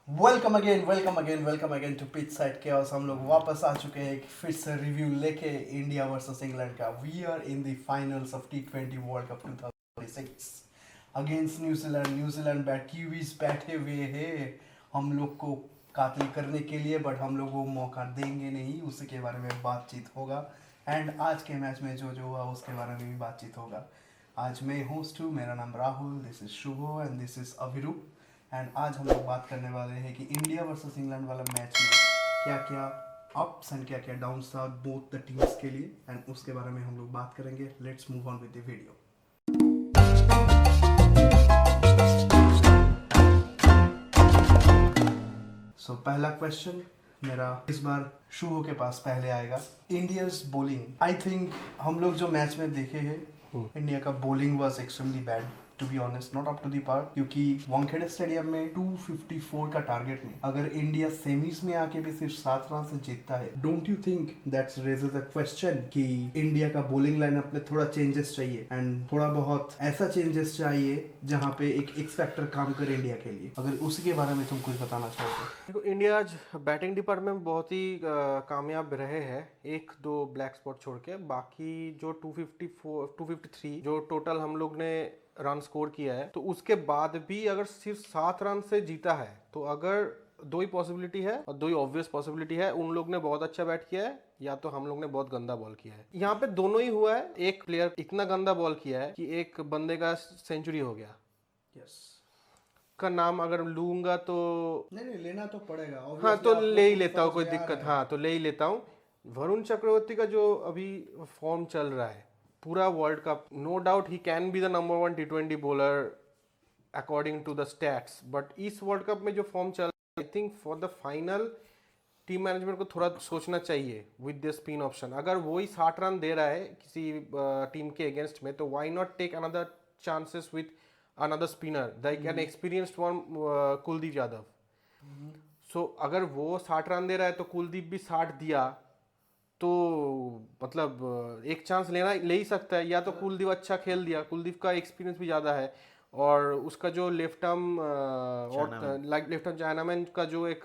Welcome again to pitch side chaos. हम लोग वापस आ चुके हैं एक फिर से रिव्यू लेके इंडिया वर्सेस इंग्लैंड का। We are in the finals of T20 world cup 2026 against New Zealand. Kiwis बैठे हुए हैं हम लोग को कातिल करने के लिए, बट हम लोग वो मौका देंगे नहीं। उसी के बारे में बातचीत होगा एंड आज के मैच में जो जो हुआ उसके बारे में भी बातचीत होगा। आज मैं होस्ट हूँ, मेरा नाम Rahul, this is Shubho and this is Abhiru. And आज हम लोग बात करने वाले हैं कि इंडिया वर्सेस इंग्लैंड वाला मैच में क्या क्या अप्स एंड क्या क्या डाउन्स था बोथ द टीम्स के लिए, एंड उसके बारे में हम लोग बात करेंगे। Let's move on with the video. So पहला क्वेश्चन मेरा इस बार शुभो के पास पहले आएगा। इंडियाज बॉलिंग, आई थिंक हम लोग जो मैच में देखे हैं इंडिया का bowling was extremely bad, to be honest, not up to the par. क्योंकि वानखेड़े स्टेडियम में 254 का टारगेट में अगर इंडिया सेमीज में आके भी सिर्फ 7 रन से जीतता है, don't you think that's raises a question कि इंडिया का बॉलिंग लाइनअप में थोड़ा चेंजेस चाहिए एंड थोड़ा बहुत ऐसा चेंजेस चाहिए जहां पे एक एक्स फैक्टर काम करे इंडिया के लिए। अगर उसी के बारे में तुम कुछ बताना चाहो तो। देखो, इंडिया आज बैटिंग डिपार्टमेंट में बहुत ही कामयाब रहे हैं, एक दो ब्लैक स्पॉट छोड़ के। बाकी जो 254 253 जो टोटल हम लोग ने रन स्कोर किया है, तो उसके बाद भी अगर सिर्फ 7 रन से जीता है, तो अगर दो ही पॉसिबिलिटी है और दो ही ऑब्वियस पॉसिबिलिटी है। उन लोग ने बहुत अच्छा बैट किया है या तो हम लोग ने बहुत गंदा बॉल किया है। यहाँ पे दोनों ही हुआ है। एक प्लेयर इतना गंदा बॉल किया है कि एक बंदे का सेंचुरी हो गया। यस, का नाम अगर लूंगा तो नहीं लेना तो पड़ेगा हाँ, ऑब्वियसली, तो आप ले लोग ही को लेता हूँ, फर्ज कोई आ दिक्कत, रहा है। हाँ तो ले ही लेता हूँ। वरुण चक्रवर्ती का जो अभी फॉर्म चल रहा है पूरा world cup, no doubt he can be the number 1 T20 bowler according to the stats. But इस वर्ल्ड कप में जो फॉर्म चल रहा है, I think for the final team management को थोड़ा सोचना चाहिए विद द स्पिन ऑप्शन। अगर वही 60 रन दे रहा है किसी टीम के अगेंस्ट में, तो why not take another chances with another spinner like an experienced one, Kuldeep Yadav. So अगर वो 60 रन दे रहा है तो कुलदीप भी 60 दिया, तो मतलब एक चांस लेना ले ही सकता है। या तो कुलदीप अच्छा खेल दिया, कुलदीप का एक्सपीरियंस भी ज़्यादा है, और उसका जो लेफ्ट आर्म और लाइक लेफ्ट आर्म चाइनामैन का जो एक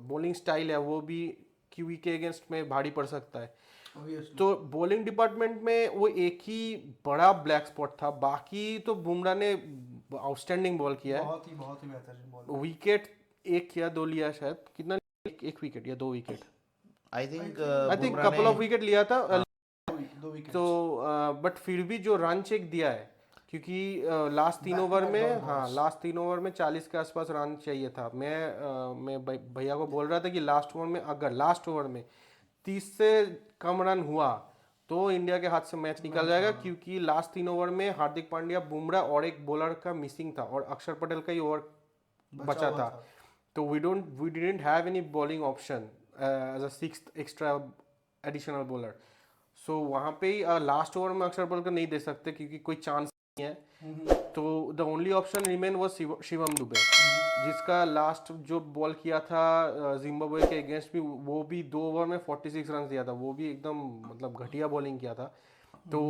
बॉलिंग स्टाइल है, वो भी क्यूवी के अगेंस्ट में भारी पड़ सकता है। Obviously. तो बॉलिंग डिपार्टमेंट में वो एक ही बड़ा ब्लैक स्पॉट था। बाकी तो बुमराह ने आउटस्टैंडिंग बॉल किया है। बहुत ही बेहतरीन बॉल। विकेट एक या दो लिया शायद, कितना, एक विकेट या दो wicket, I think I think Bumrah couple ने ऑफ विकेट लिया था। दो विकेट। तो बट फिर भी जो रन चेक दिया है, क्योंकि लास्ट तीन Back to ओवर back में, dot हाँ balls. लास्ट 3 ओवर में 40 के आसपास रन चाहिए था। मैं भैया को बोल रहा था कि लास्ट ओवर में, अगर लास्ट ओवर में 30 से कम रन हुआ तो इंडिया के हाथ से मैच निकल जाएगा, क्योंकि लास्ट 3 ओवर में हार्दिक पांड्या, बुमराह और एक बॉलर का मिसिंग था, और अक्षर पटेल का ही ओवर बचा हुआ था। तो we didn't have any bowling option as a sixth extra additional bowler. So वहाँ पे ही लास्ट ओवर में अक्षर पटेल को नहीं दे सकते क्योंकि कोई चांस नहीं है। तो द ओनली ऑप्शन रिमेन वो शिवम दुबे, जिसका लास्ट जो बॉल किया था जिम्बाब्वे के अगेंस्ट भी, वो भी 2 ओवर में 46 रन दिया था। वो भी एकदम मतलब घटिया बॉलिंग किया था। तो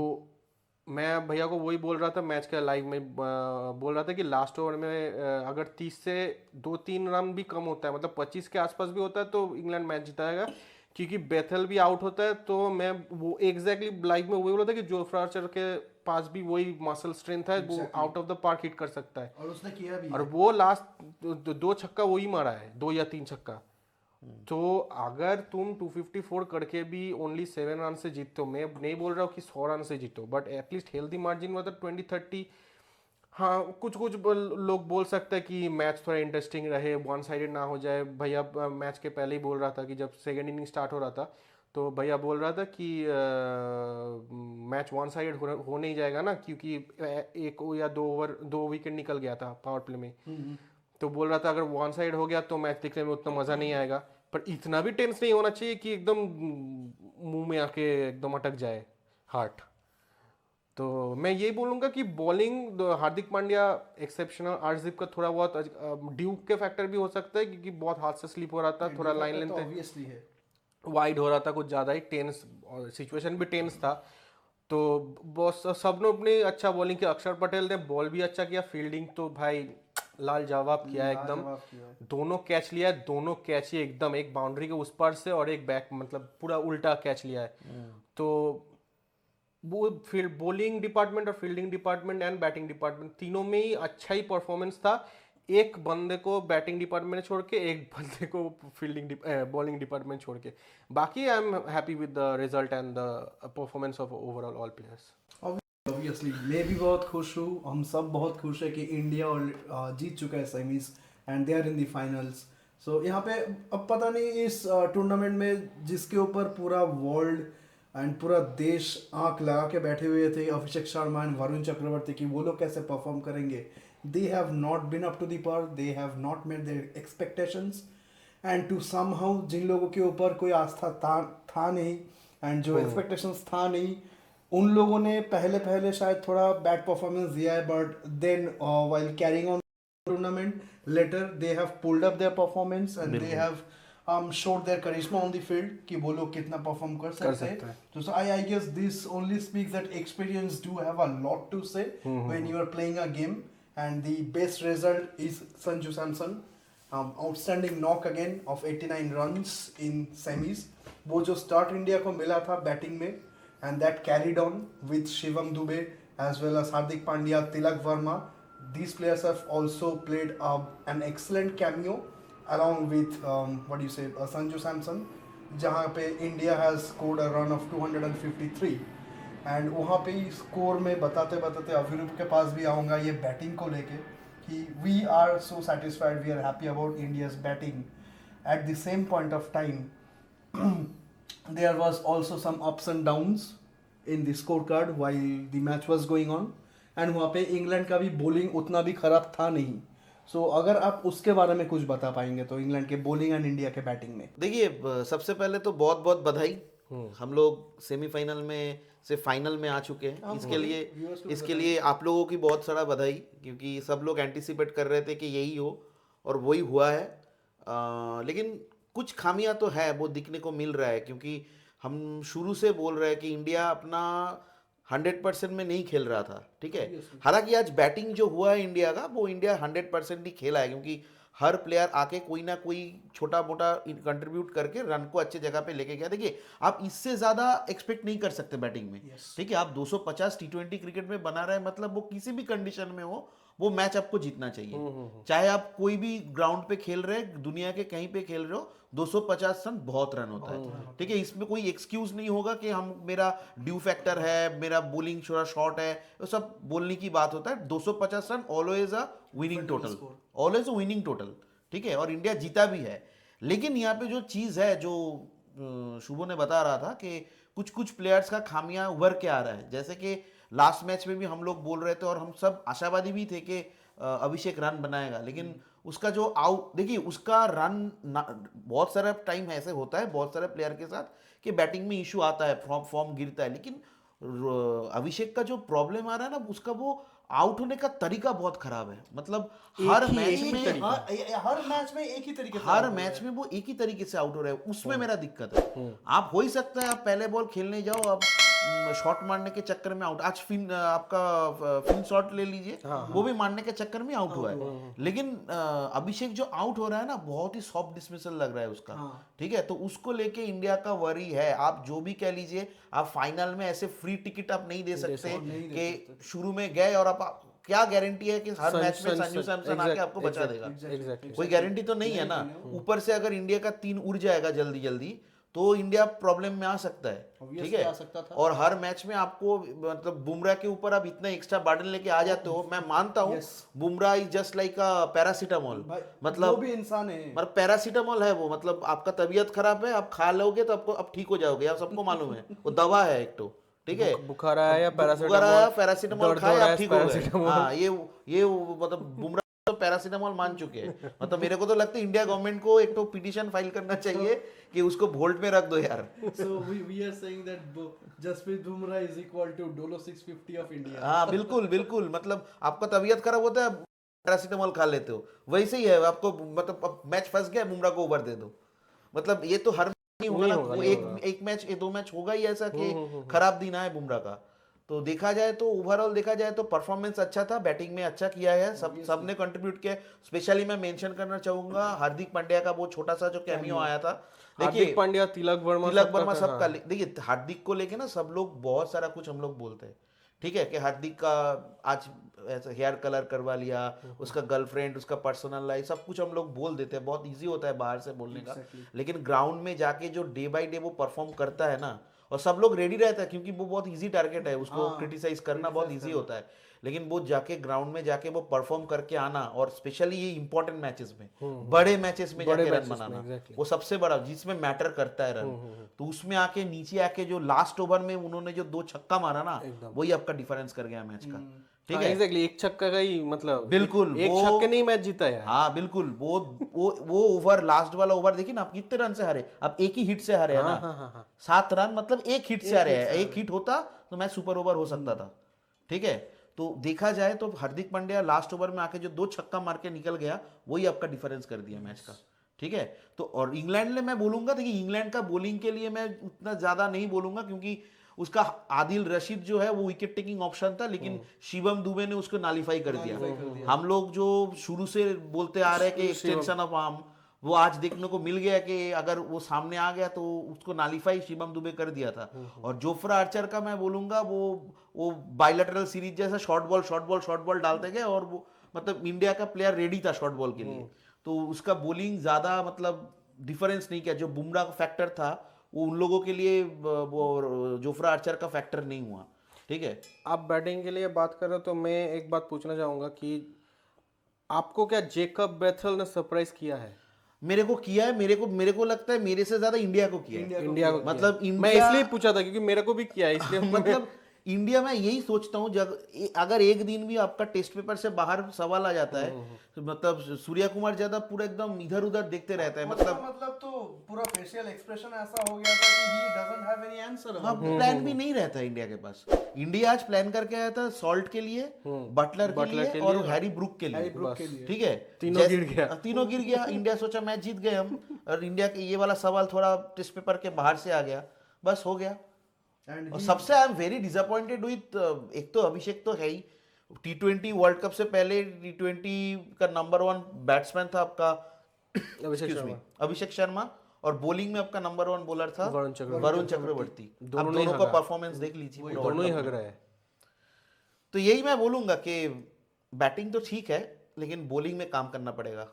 मैं भैया को वही बोल रहा था, मैच का लाइव में बोल रहा था कि लास्ट ओवर में अगर 30 से 2-3 रन भी कम होता है, मतलब 25 के आसपास भी होता है, तो इंग्लैंड मैच जिताएगा। क्योंकि बेथल भी आउट होता है, तो मैं वो एग्जैक्टली लाइव में वही बोला था कि जोफ्रा आर्चर के पास भी वही मसल स्ट्रेंथ है, वो out of the park hit कर सकता है। और उसने किया भी और है। वो लास्ट दो छक्का वही मारा है, 2 या 3 छक्का। तो अगर तुम 254 करके भी ओनली 7 रन से जीतते हो, मैं नहीं बोल रहा हूँ कि 100 रन से जीतो, बट एटलीस्ट हेल्दी मार्जिन मतलब 20-30। हाँ, कुछ कुछ लोग बोल सकते हैं कि मैच थोड़ा इंटरेस्टिंग रहे, वन साइडेड ना हो जाए। भैया मैच के पहले ही बोल रहा था कि जब सेकेंड इनिंग स्टार्ट हो रहा था, तो भैया बोल रहा था कि मैच वन साइडेड हो नहीं जाएगा ना, क्योंकि एक या 2 ओवर 2 विकेट निकल गया था पावर प्ले में। तो बोल रहा था अगर वन साइड हो गया तो मैच देखने में उतना मज़ा नहीं आएगा। पर इतना भी टेंस नहीं होना चाहिए कि एकदम मुंह में आके एकदम अटक जाए हार्ट। तो मैं ये बोलूँगा कि बॉलिंग हार्दिक पांड्या एक्सेप्शनल, आरसीब का थोड़ा बहुत ड्यूक के फैक्टर भी हो सकता है, क्योंकि बहुत हाथ से स्लिप हो रहा था, थोड़ा लाइन लेंथ ऑब्वियसली है। वाइड हो रहा था, कुछ ज़्यादा ही टेंस, सिचुएशन भी टेंस था। तो बॉस सब ने अपनी अच्छा बॉलिंग किया। अक्षर पटेल ने बॉल भी अच्छा किया, फील्डिंग तो भाई लाजवाब किया है एकदम। लाजवाब किया है। दोनों कैच लिया है, दोनों कैच ही एकदम एक बाउंड्री के उस पार से और एक बैक मतलब पूरा उल्टा कैच लिया है। तो वो फील्ड बॉलिंग डिपार्टमेंट और fielding department and batting department तीनों में ही अच्छा ही परफॉर्मेंस था। एक बंदे को बैटिंग डिपार्टमेंट छोड़ के, एक बंदे को फील्डिंग बॉलिंग डिपार्टमेंट छोड़ के, बाकी I am happy with the result and the performance of overall all players. Obviously मैं भी बहुत खुश हूँ, हम सब बहुत खुश है कि इंडिया और जीत चुका है semis and they are in the finals. So यहाँ पे अब पता नहीं इस टूर्नामेंट में जिसके ऊपर पूरा वर्ल्ड एंड पूरा देश आंख लगा के बैठे हुए थे, अभिषेक शर्मा एंड वरुण चक्रवर्ती, की वो लोग कैसे परफॉर्म करेंगे। They have not been up to the par, they have not met their expectations and to somehow जिन लोगों के ऊपर कोई आस्था था नहीं एंड जो एक्सपेक्टेशंस था नहीं, उन लोगों ने पहले शायद थोड़ा बैड परफॉर्मेंस दिया है, but then while carrying on tournament later they have pulled up their performance and they have showed their charisma on the field कि वो लोग कितना परफॉर्म कर सकते हैं। तो I guess this only speaks that experience do have a lot to say when you are playing a game, and the best result is Sanju Samson, outstanding knock again of 89 runs in semis। वो जो start India को मिला था batting में, and that carried on with Shivam Dube as well as Hardik Pandya, Tilak Verma. These players have also played an excellent cameo along with Sanju Samson, जहाँ पे India has scored a run of 253 and वहाँ पे score में बताते बताते अभिरूप के पास भी आऊँगा ये बैटिंग को लेके कि we are so satisfied, we are happy about India's batting. At the same point of time there was also some ups and downs in the scorecard while the match was going on, and वहाँ पे England का भी bowling उतना भी खराब था नहीं। सो अगर आप उसके बारे में कुछ बता पाएंगे तो इंग्लैंड के बॉलिंग एंड इंडिया के बैटिंग में। देखिए, सबसे पहले तो बहुत बहुत बधाई, हम लोग सेमीफाइनल में से फाइनल में आ चुके हैं। इसके लिए आप लोगों की बहुत सारा बधाई, क्योंकि सब लोग एंटिसिपेट कर रहे थे कि यही हो और वही हुआ है। लेकिन कुछ खामियां तो है, वो दिखने को मिल रहा है, क्योंकि हम शुरू से बोल रहे हैं कि इंडिया अपना 100% में नहीं खेल रहा था। ठीक है, हालांकि आज बैटिंग जो हुआ है इंडिया का, वो इंडिया 100% ही खेला है, क्योंकि हर प्लेयर आके कोई ना कोई छोटा मोटा कंट्रीब्यूट करके रन को अच्छे जगह पे लेके गया। देखिए, आप इससे ज्यादा एक्सपेक्ट नहीं कर सकते बैटिंग में। ठीक है, आप 250 T20 क्रिकेट में बना रहे हैं, मतलब वो किसी भी कंडीशन में हो, वो मैच आपको जीतना चाहिए। चाहे आप कोई भी ग्राउंड पे खेल रहे हैं, दुनिया के कहीं पे खेल रहे हो, 250 रन बहुत रन होता है। ठीक है, इसमें कोई एक्सक्यूज नहीं होगा कि हम मेरा ड्यू फैक्टर है, मेरा बॉलिंग थोड़ा शॉर्ट है, वो सब बोलने की बात होता है। 250 run always a winning total, always a winning total. ठीक है, और इंडिया जीता भी है। लेकिन यहाँ पे जो चीज है, जो शुभो ने बता रहा था कि कुछ कुछ प्लेयर्स का खामियां उभर के आ रहा है। जैसे कि लास्ट मैच में भी हम लोग बोल रहे थे और हम सब आशावादी भी थे कि अभिषेक रन बनाएगा, लेकिन उसका जो आउट, देखिए उसका रन बहुत सारा टाइम ऐसे होता है बहुत सारे प्लेयर के साथ कि बैटिंग में इशू आता है, फॉर्म गिरता है। लेकिन अभिषेक का जो प्रॉब्लम आ रहा है ना, उसका वो आउट होने का तरीका बहुत खराब है। मतलब हर मैच में वो एक ही तरीके से आउट हो रहा है, उसमें मेरा दिक्कत है। आप हो ही सकता है आप पहले बॉल खेलने जाओ, अब शॉट मारने के चक्कर में आउट। आज आपका फिन शॉट ले लीजिए, वो भी मारने के चक्कर में आउट हुआ है। लेकिन अभिषेक जो आउट हो रहा है ना, बहुत ही सॉफ्ट डिसमिसल लग रहा है उसका। ठीक है, तो उसको लेके इंडिया का वरी है। आप जो भी कह लीजिए, आप फाइनल में ऐसे फ्री टिकट आप नहीं दे सकते कि शुरू में गए और आप क्या गारंटी है कि हर मैच में संजू सैमसन आके आपको बचा देगा। कोई गारंटी तो नहीं है ना। ऊपर से अगर इंडिया का 3 उड़ जाएगा जल्दी जल्दी, तो इंडिया प्रॉब्लम में आ सकता है। ठीक है, और हर मैच में आपको मतलब बुमराह के ऊपर आप इतना एक्स्ट्रा बर्डन लेके आ जाते हो। मैं मानता हूँ Bumrah is just like a paracetamol, मतलब वो भी इंसान है, मतलब पैरासीटामोल है वो। मतलब आपका तबीयत खराब है, आप खा लोगे तो आपको अब ठीक हो जाओगे, आप सबको मालूम है। वो दवा है एक तो। ठीक है, बुखार आया या पैरासीटामोल खाए आप ठीक हो गए। हाँ, ये मतलब बुमराह तो पैरासीटामोल मान चुके हैं। मतलब मेरे को तो लगता है इंडिया गवर्नमेंट को एक तो पिटीशन फाइल करना चाहिए कि उसको वोल्ट में रख दो यार। So we are saying that Jasprit Bumrah is equal to Dolo 650 of India. हाँ, बिल्कुल बिल्कुल। मतलब आपका तबीयत खराब होता है, पैरासीटामोल खा लेते हो, वैसे ही है आपको। मतलब मैच फंस गया, बुमराह को ओवर दे दो। मतलब ये तो हर नहीं होगा ना, एक मैच 2 मैच होगा ही ऐसा कि खराब दिन आए बुमराह का। तो देखा जाए तो ओवरऑल देखा जाए तो परफॉर्मेंस अच्छा था, बैटिंग में अच्छा किया है, सबने कंट्रीब्यूट किया। स्पेशली मैं मेंशन करना चाहूंगा हार्दिक पांड्या का वो छोटा सा जो कैमियो आया था। हार्दिक पांड्या, तिलक वर्मा सबका देखिए हार्दिक को लेके ना सब लोग बहुत सारा कुछ हम लोग बोलते हैं, ठीक है, कि हार्दिक का आज ऐसा हेयर कलर करवा लिया, उसका गर्लफ्रेंड, उसका पर्सनल लाइफ, सब कुछ हम लोग बोल देते हैं, बहुत इजी होता है बाहर से बोलने का। लेकिन ग्राउंड में जाके जो डे बाय डे वो परफॉर्म करता है ना, और सब लोग रेडी रहता है क्योंकि वो बहुत इजी टारगेट है, उसको क्रिटिसाइज करना बहुत इजी होता है, लेकिन वो जाके ग्राउंड में जाके वो परफॉर्म करके आना, और स्पेशली ये इंपॉर्टेंट मैचेस में, बड़े मैचेस में जाके रन बनाना, वो सबसे बड़ा जिसमें मैटर करता है रन। तो उसमें आके नीचे आके जो लास्ट ओवर में उन्होंने जो 2 छक्का मारा ना, वही आपका डिफरेंस कर गया मैच का। ठीक है, एग्जैक्टली, एक छक्का का ही मतलब, बिल्कुल एक छक्के नहीं मैच जीता है। हाँ बिल्कुल, वो ओवर, लास्ट वाला ओवर देखिए ना आप, कितने रन से हारे, आप एक ही हिट से हारे हैं ना, 7 रन, मतलब एक हिट से हारे हैं। एक हिट होता तो मैच सुपर ओवर हो सकता था। ठीक है, तो देखा जाए तो हार्दिक पांड्या लास्ट ओवर में आके जो 2 छक्का मार के निकल गया, वही आपका डिफरेंस कर दिया मैच का। ठीक है, तो और इंग्लैंड में मैं बोलूंगा, देखिए इंग्लैंड का बॉलिंग के लिए मैं उतना ज्यादा नहीं बोलूंगा, क्योंकि उसका आदिल रशीद जो है वो विकेट टेकिंग ऑप्शन था, लेकिन शिवम दुबे ने उसको नालीफाई कर दिया। हम लोग जो शुरू से बोलते आ रहे हैं कि एक्सटेंशन ऑफ आर्म, वो आज देखने को मिल गया कि अगर वो सामने आ गया तो उसको नालीफाई शिवम दुबे कर दिया था। और जोफ्रा आर्चर का मैं बोलूंगा वो बायलैटरल सीरीज जैसा शॉर्ट बॉल डालते गए, और वो मतलब इंडिया का प्लेयर रेडी था शॉर्ट बॉल के लिए, तो उसका बॉलिंग ज्यादा मतलब डिफरेंस नहीं किया। जो बुमराह का फैक्टर था वो उन लोगों के लिए वो जोफ्रा आर्चर का फैक्टर नहीं हुआ। ठीक है, आप बैटिंग के लिए बात कर रहे हो तो मैं एक बात पूछना चाहूंगा कि आपको क्या जेकब बेथेल ने सरप्राइज किया है? मेरे को किया है, मेरे को लगता है मेरे से ज्यादा इंडिया को किया है। इंडिया को मतलब किया है। मैं इसलिए पूछा था क्योंकि मेरे को भी किया है, इसलिए मतलब इंडिया में यही सोचता हूँ, जब अगर एक दिन भी आपका टेस्ट पेपर से बाहर सवाल आ जाता है तो मतलब सूर्या कुमार ज्यादा पूरा एकदम इधर उधर देखते रहता है, मतलब तो पूरा फेशियल एक्सप्रेशन ऐसा हो गया था कि he doesn't have any answer. Plan भी नहीं रहता इंडिया के पास। इंडिया आज प्लान करके आया था सॉल्ट के लिए, बटलर के लिए और हैरी ब्रूक के लिए। ठीक है, तीनों गिर गया। इंडिया सोचा मैच जीत गए हम, और इंडिया के ये वाला सवाल थोड़ा टेस्ट पेपर के बाहर से आ गया, बस हो गया। और सबसे I am very disappointed with, एक तो अभिषेक तो है ही, T20 वर्ल्ड कप से पहले T20 का नंबर 1 बैट्समैन था आपका अभिषेक शर्मा, और बॉलिंग में आपका नंबर 1 बॉलर था वरुण चक्रवर्ती। दोनों का परफॉर्मेंस देख लीजिए, दोनों ही हग रहे हैं। तो यही मैं बोलूंगा कि बैटिंग तो ठीक है, लेकिन बॉलिंग में काम करना पड़ेगा।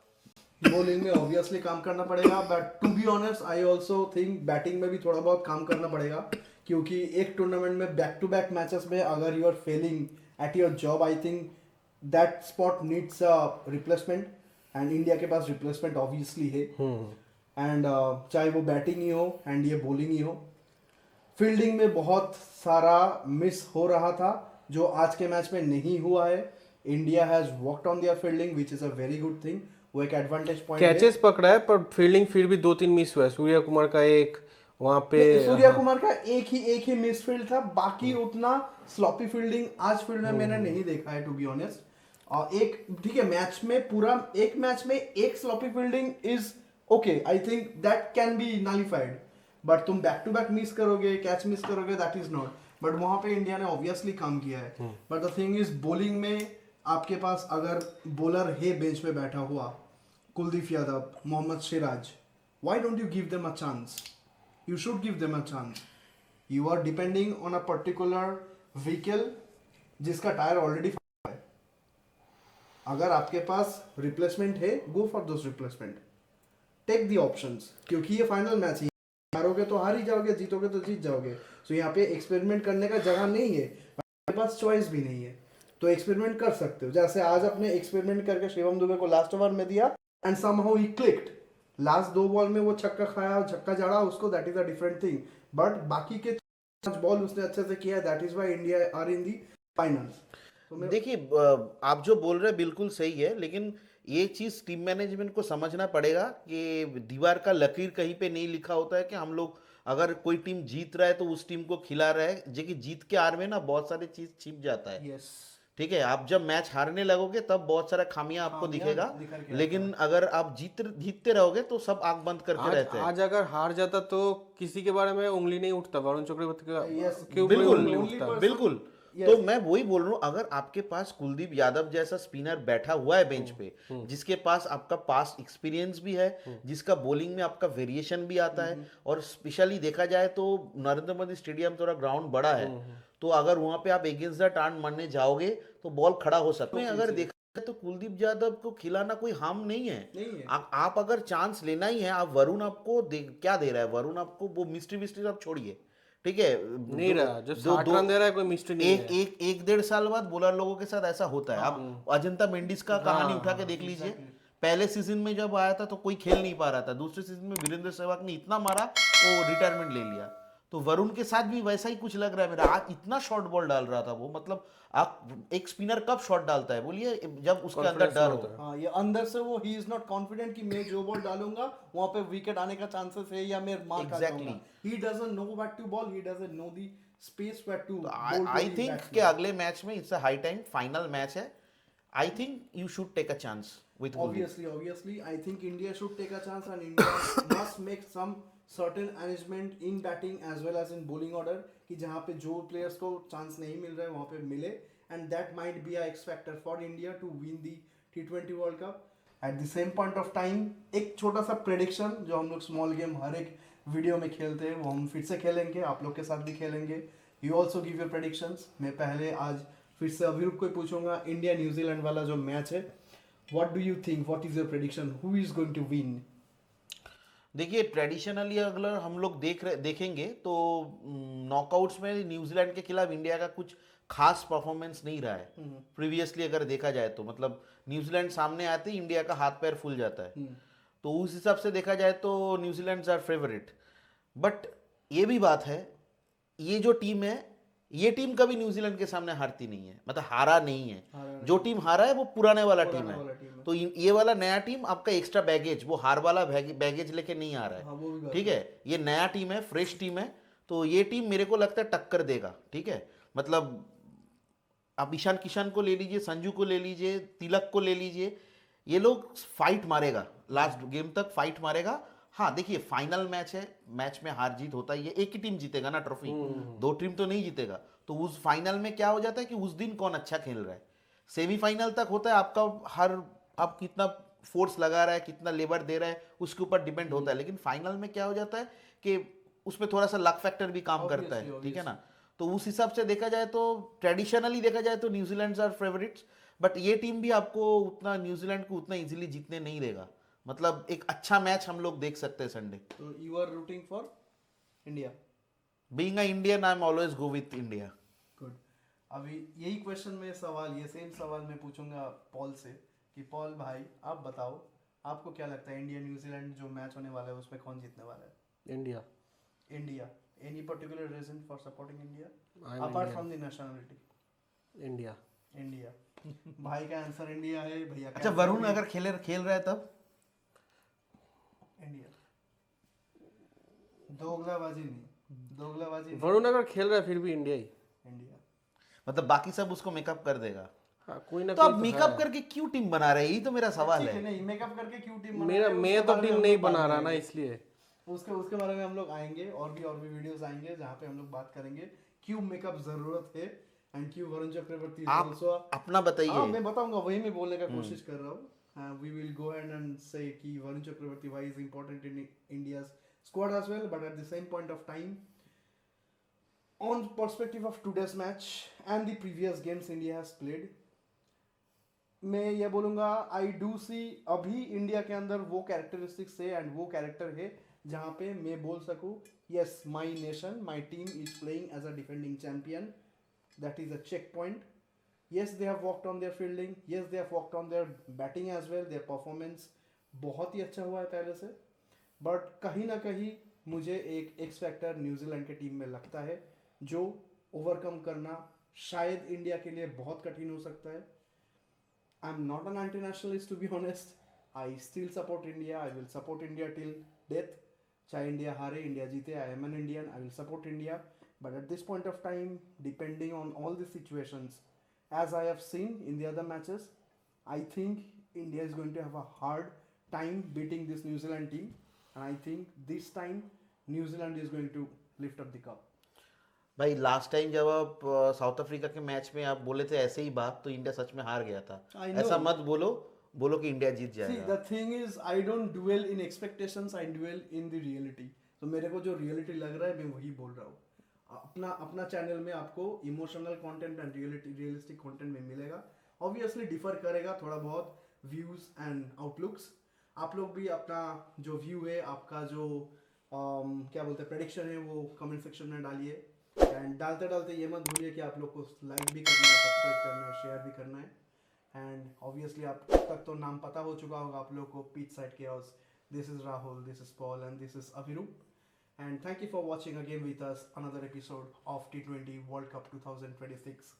बॉलिंग में ऑब्वियसली काम करना पड़ेगा, but to be honest I also think batting में भी थोड़ा बहुत काम करना पड़ेगा, क्योंकि एक टूर्नामेंट में बैक टू बैक मैचेस में अगर you are failing at your job, I think that spot needs a replacement, and India के पास रिप्लेसमेंट ऑब्वियसली है। एंड चाहे वो बैटिंग ही हो एंड ये बॉलिंग ही हो, फील्डिंग में बहुत सारा मिस हो रहा था जो आज के मैच में नहीं हुआ है। India has worked on their fielding which is a very good thing, वो एक एडवांटेज पॉइंट है। कैचेस पकड़ा है पर फील्डिंग फिर भी 2-3 मिस हुआ है। सूर्या कुमार का एक वहां पे, सूर्या कुमार का एक ही मिस फील्ड था, बाकी उतना स्लॉपी फील्डिंग आज फील्ड में मैंने नहीं देखा है टू बी ऑनेस्ट। और एक ठीक है, मैच में पूरा एक मैच में एक sloppy fielding is okay, I think that can be nullified, but तुम बैक टू बैक मिस करोगे, कैच मिस करोगे, दैट इज नॉट। बट वहां पे इंडिया ने ऑब्वियसली काम किया है। But the thing is bowling में आपके पास अगर बॉलर है बेंच पे बैठा हुआ, Kuldeep Yadav, Mohammed Siraj, why don't you give them a chance? You should give them a chance. You are depending on a particular vehicle जिसका टायर ऑलरेडी है। अगर आपके पास रिप्लेसमेंट है, go for those replacement. Take the options. क्योंकि ये फाइनल मैच है, हारोगे तो हार ही जाओगे, जीतोगे तो जीत जाओगे। सो यहाँ पे एक्सपेरिमेंट करने का जगह नहीं है, आपके पास चॉइस भी नहीं है, तो एक्सपेरिमेंट कर सकते हो। जैसे आज अपने एक्सपेरिमेंट करके शिवम दुबे को लास्ट ओवर में दिया एंड समहाउ ही क्लिक्ड। लास्ट 2 बॉल में वो छक्का खाया, छक्का जड़ा उसको, that is a different thing, but बाकी के 5 बॉल उसने अच्छे से किया, that is why India are in the finals. देखिए आप जो बोल रहे हैं बिल्कुल सही है, लेकिन ये चीज टीम मैनेजमेंट को समझना पड़ेगा कि दीवार का लकीर कहीं पे नहीं लिखा होता है कि हम लोग अगर कोई टीम जीत रहा है तो उस टीम को खिला रहा है, जो कि जीत के आर में ना बहुत सारी चीज छिप जाता है। ठीक है, आप जब मैच हारने लगोगे तब बहुत सारा खामियां आपको दिखेगा, लेकिन अगर आप जीतते रहोगे तो सब आंख बंद करके रहते हैं। आज अगर हार जाता तो किसी के बारे में उंगली नहीं उठता, वरुण चक्रवर्ती का बिल्कुल बिल्कुल। तो मैं वही बोल रहा हूँ, अगर आपके पास कुलदीप यादव जैसा स्पिनर बैठा हुआ है बेंच पे, जिसके पास आपका पास्ट एक्सपीरियंस भी है, जिसका बॉलिंग में आपका वेरिएशन भी आता है, और स्पेशली देखा जाए तो नरेंद्र मोदी स्टेडियम थोड़ा ग्राउंड बड़ा है, तो अगर वहां पे आप अगेंस्ट द टार्न मारने जाओगे तो बॉल खड़ा हो सकता है। अगर देखा जाए तो कुलदीप यादव को खिलाना कोई हार्म नहीं है। आप अगर चांस लेना ही है, आप वरुण आपको क्या दे रहा है, वरुण आपको वो मिस्ट्री विस्ट्री आप छोड़िए, ठीक है। नहीं रहा, जो 60 रन दे रहा है कोई मिस्ट्री नहीं है। एक 1.5 साल बाद बॉलर लोगों के साथ ऐसा होता है। आप अजंता मेंडिस का कहानी उठा के देख लीजिए, पहले सीजन में जब आया था तो कोई खेल नहीं पा रहा था, दूसरे सीजन में वीरेंद्र सहवाग ने इतना मारा वो रिटायरमेंट ले लिया। तो वरुण के साथ भी वैसा ही कुछ लग रहा है मेरा। आज इतना शॉर्ट बॉल डाल रहा था वो, मतलब आप एक स्पिनर कब शॉट डालता है बोलिए, जब उसके अंदर डर हो। हाँ, ये अंदर से वो ही इज नॉट कॉन्फिडेंट कि मैं जो बॉल डालूंगा वहां पे विकेट आने का चांसेस है या मैं मार खा जाऊंगा। He doesn't know what to bowl, he doesn't know the space where to bowl. I think कि अगले मैच में it's a high time, final match है, I think you should take a chance with obviously I think India should take a chance, and India must make some certain arrangement in batting as well as in bowling order कि जहाँ पे जो players को chance नहीं मिल रहा है वहाँ पे मिले, and that might be a X factor for India to win the T20 World Cup. At the same point of time एक छोटा सा prediction जो हम लोग small game हर एक वीडियो में खेलते हैं वो हम फिर से खेलेंगे, आप लोग के साथ भी खेलेंगे. You also give your predictions. मैं पहले आज फिर से अभिरूप को पूछूंगा, इंडिया न्यूजीलैंड वाला जो मैच है, what do you think, what is your prediction, who is going to win? देखिए ट्रेडिशनली अगर हम लोग देखेंगे तो नॉकआउट्स में न्यूजीलैंड के खिलाफ इंडिया का कुछ खास परफॉर्मेंस नहीं रहा है प्रीवियसली। अगर देखा जाए तो मतलब न्यूजीलैंड सामने आते ही इंडिया का हाथ पैर फूल जाता है, तो उस हिसाब से देखा जाए तो न्यूजीलैंड आर फेवरेट। बट ये भी बात है, ये जो टीम है, ये टीम कभी न्यूजीलैंड के सामने हारती नहीं है, मतलब हारा नहीं है। जो टीम हारा है वो पुराने वाला टीम है। तो ये वाला नया टीम आपका एक्स्ट्रा बैगेज, वो हार वाला बैगेज लेके नहीं आ रहा है, ठीक है। ये नया टीम है, फ्रेश टीम है, तो ये टीम मेरे को लगता है टक्कर देगा, ठीक है। मतलब आप ईशान किशन को ले लीजिए, संजू को ले लीजिए, तिलक को ले लीजिए, ये लोग फाइट मारेगा, लास्ट गेम तक फाइट मारेगा। हाँ देखिए फाइनल मैच है, मैच में हार जीत होता ही है, एक ही टीम जीतेगा ना ट्रॉफी, दो टीम तो नहीं जीतेगा। तो उस फाइनल में क्या हो जाता है कि उस दिन कौन अच्छा खेल रहा है, सेमीफाइनल तक होता है आपका, आप कितना फोर्स लगा रहा है, कितना लेबर दे रहा है, उसके ऊपर डिपेंड होता है। लेकिन फाइनल में क्या हो जाता है कि उसमें थोड़ा सा लक फैक्टर भी काम करता है, ठीक है ना। तो उस हिसाब से देखा जाए तो ट्रेडिशनली देखा जाए तो न्यूजीलैंड आर फेवरेट्स, बट ये टीम भी आपको उतना न्यूजीलैंड को उतना इजीली जीतने नहीं देगा। मतलब एक अच्छा मैच हम लोग देख सकते हैं संडे। तो you are rooting for India? Being a Indian I am always go with India. Good. अभी यही क्वेश्चन में सवाल, ये सेम सवाल मैं पूछूंगा पॉल से कि पॉल भाई आप बताओ, आपको क्या लगता है इंडिया न्यूजीलैंड जो मैच होने वाला है उसमें कौन जीतने वाला है? India. India? Any particular reason for supporting India apart from the nationality? India. India. भाई का आंसर इंडिया है, भैया का अच्छा वरुण अगर खेल रहा है तब इंडिया। दोगलाबाजी नहीं, दोगलाबाजी। वरुण अगर खेल रहा है फिर भी इंडिया ही। इंडिया मतलब बाकी सब उसको मेकअप कर देगा। हाँ, कोई ना तो आप मेकअप करके क्यों टीम बना रहे हैं, यही तो मेरा सवाल है। नहीं, मेकअप करके क्यों टीम बना मेरा रहे हैं, मैं उसके तो बारे में टीम हम नहीं लोग बात बना रहा ना, करेंगे। इसलिए उसके बारे में हम लोग आएंगे, और भी वीडियोस आएंगे जहाँ पे हम लोग बात करेंगे क्यों मेकअप जरूरत है एंड क्यों वरुण चक्रवर्ती। आप अपना बताइए। मैं बताऊंगा, वही मैं बोलने का कोशिश कर रहा हूँ। We will go and say कि Varun Chakravarthy why is important in India's squad as well, but at the same point of time on perspective of today's match and the previous games India has played, मैं ये बोलूँगा I do see अभी India के अंदर वो characteristics है and वो character है जहाँ पे मैं बोल सकूँ yes my nation my team is playing as a defending champion, that is a check point. Yes, they have worked on their fielding. Yes, they have worked on their batting as well. Their performance बहुत ही अच्छा हुआ है पहले से. But कहीं ना कहीं मुझे एक एक्स फैक्टर न्यूजीलैंड के टीम में लगता है जो ओवरकम करना शायद इंडिया के लिए बहुत कठिन हो सकता है. I am not an anti nationalist to be honest. I still support India. I will support India till death. चाहे इंडिया हारे इंडिया जीते, I am an Indian. I will support India. But at this point of time, depending on all the situations, as I have seen in the other matches, I think India is going to have a hard time beating this New Zealand team, and I think this time New Zealand is going to lift up the cup. भाई last time जब आप south Africa के match में आप बोले थे ऐसे ही बात, तो इंडिया सच में हार गया था। I know. ऐसा मत बोलो, बोलो कि इंडिया जीत See, जाएगा। the thing is, I don't dwell in expectations, I dwell in the reality. तो मेरे को जो रियलिटी लग रहा है मैं वही बोल रहा हूँ। अपना चैनल में आपको emotional content and realistic content में मिलेगा। ऑब्वियसली डिफर करेगा थोड़ा बहुत व्यूज एंड आउटलुक्स। आप लोग भी अपना जो व्यू है, आपका जो क्या बोलते हैं प्रेडिक्शन है, वो कमेंट सेक्शन में डालिए। एंड डालते डालते ये मत भूलिए कि आप लोग को लाइक भी करना है, सब्सक्राइब करना है, शेयर भी करना है। एंड ऑब्वियसली आप तक तो नाम पता हो चुका होगा आप लोग को, pitch side chaos. This is Rahul, this is Paul, and this is Avirup. And thank you for watching again with us another episode of T20 World Cup 2026.